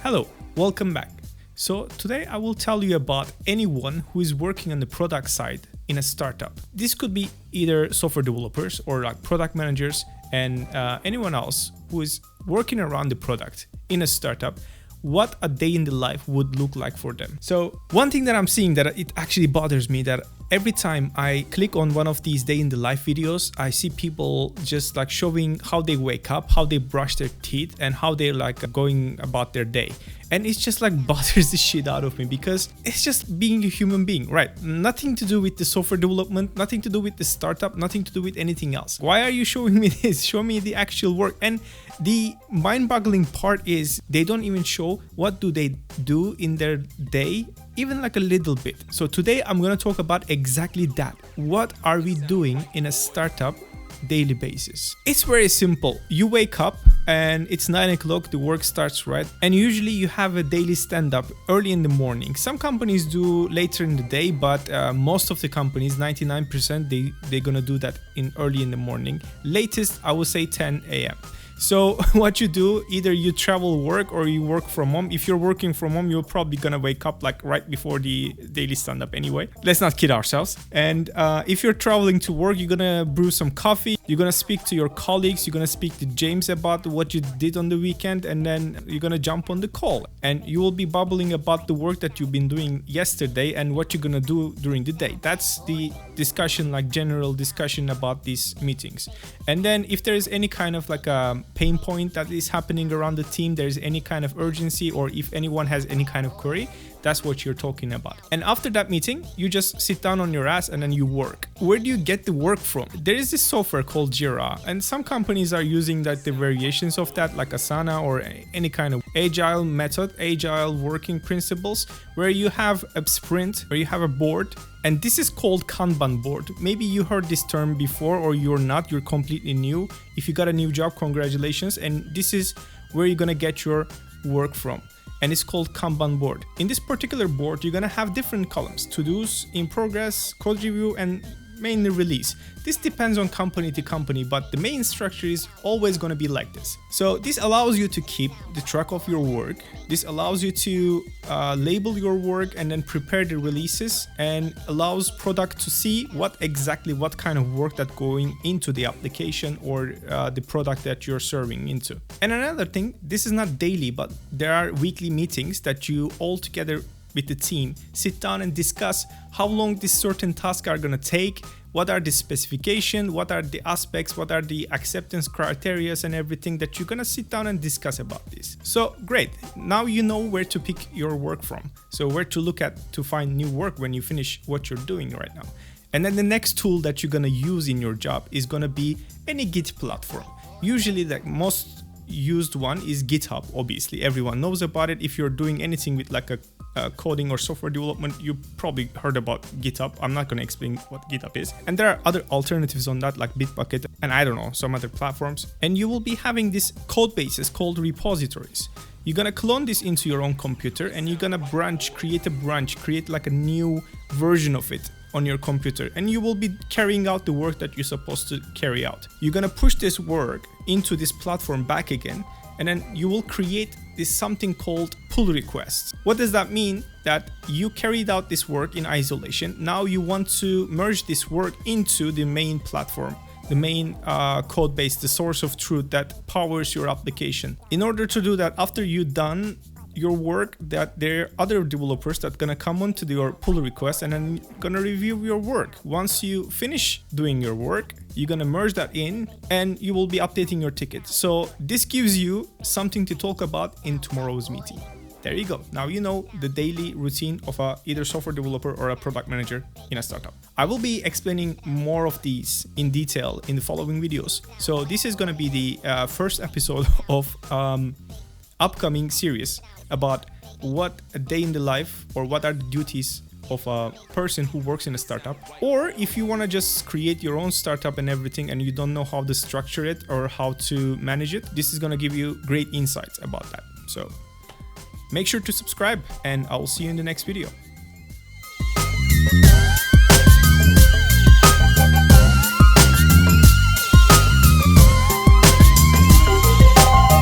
Hello, welcome back. So today I will tell you about anyone who is working on the product side in a startup. This could be either software developers or like product managers and anyone else who is working around the product in a startup. What a day in the life would look like for them. So one thing that I'm seeing that it actually bothers me that every time I click on one of these day in the life videos, I see people just like showing how they wake up, how they brush their teeth, and how they're like going about their day. And it's just like bothers the shit out of me because it's just being a human being, right? Nothing to do with the software development, nothing to do with the startup, nothing to do with anything else. Why are you showing me this? Show me the actual work. And the mind-boggling part is they don't even show what do they do in their day, even like a little bit. So today I'm going to talk about exactly that. What are we doing in a startup daily basis? It's very simple. You wake up and it's 9 o'clock, the work starts, right? And usually you have a daily stand-up early in the morning. Some companies do later in the day, but most of the companies, 99%, they're gonna do that in early in the morning. Latest, I would say 10 a.m. So what you do, either you travel work or you work from home. If you're working from home, you're probably gonna wake up like right before the daily stand-up anyway. Let's not kid ourselves. And if you're traveling to work, you're gonna brew some coffee. You're gonna speak to your colleagues. You're gonna speak to James about what you did on the weekend, and then you're gonna jump on the call. And you will be bubbling about the work that you've been doing yesterday and what you're gonna do during the day. That's the discussion, like general discussion about these meetings. And then if there is any kind of like a pain point that is happening around the team, there's any kind of urgency, or if anyone has any kind of query, that's what you're talking about. And after that meeting, you just sit down on your ass and then you work. Where do you get the work from? There is this software called JIRA, and some companies are using like the variations of that, like Asana or any kind of agile method, agile working principles, where you have a sprint, where you have a board. And this is called Kanban board. Maybe you heard this term before, or you're not, you're completely new. If you got a new job, congratulations. And this is where you're gonna get your work from. And it's called Kanban board. In this particular board, you're gonna have different columns: to-dos, in progress, code review, and mainly release. This depends on company to company, but the main structure is always going to be like this. So this allows you to keep the track of your work. This allows you to label your work and then prepare the releases, and allows product to see what kind of work that's going into the application or the product that you're serving into. And another thing, this is not daily, but there are weekly meetings that you all together with the team sit down and discuss how long this certain tasks are going to take, what are the specifications, what are the aspects, what are the acceptance criteria, and everything that you're going to sit down and discuss about this. So great, now you know where to pick your work from, so where to look at to find new work when you finish what you're doing right now. And then the next tool that you're going to use in your job is going to be any Git platform. Usually the most used one is GitHub. Obviously everyone knows about it. If you're doing anything with like a coding or software development, you probably heard about GitHub. I'm not going to explain what GitHub is. And there are other alternatives on that, like Bitbucket and I don't know, some other platforms. And you will be having these code bases called repositories. You're going to clone this into your own computer, and you're going to create like a new version of it on your computer, and you will be carrying out the work that you're supposed to carry out. You're going to push this work into this platform back again, and then you will create this something called pull requests. What does that mean? That you carried out this work in isolation. Now you want to merge this work into the main platform, the main code base, the source of truth that powers your application. In order to do that, after you've done your work, that there are other developers that gonna come onto your pull request and then gonna review your work. Once you finish doing your work, you're gonna merge that in and you will be updating your ticket. So this gives you something to talk about in tomorrow's meeting. There you go. Now you know the daily routine of either software developer or a product manager in a startup. I will be explaining more of these in detail in the following videos. So this is gonna be the first episode of upcoming series about what a day in the life, or what are the duties of a person who works in a startup. Or if you want to just create your own startup and everything and you don't know how to structure it or how to manage it, this is going to give you great insights about that. So make sure to subscribe, and I'll see you in the next video.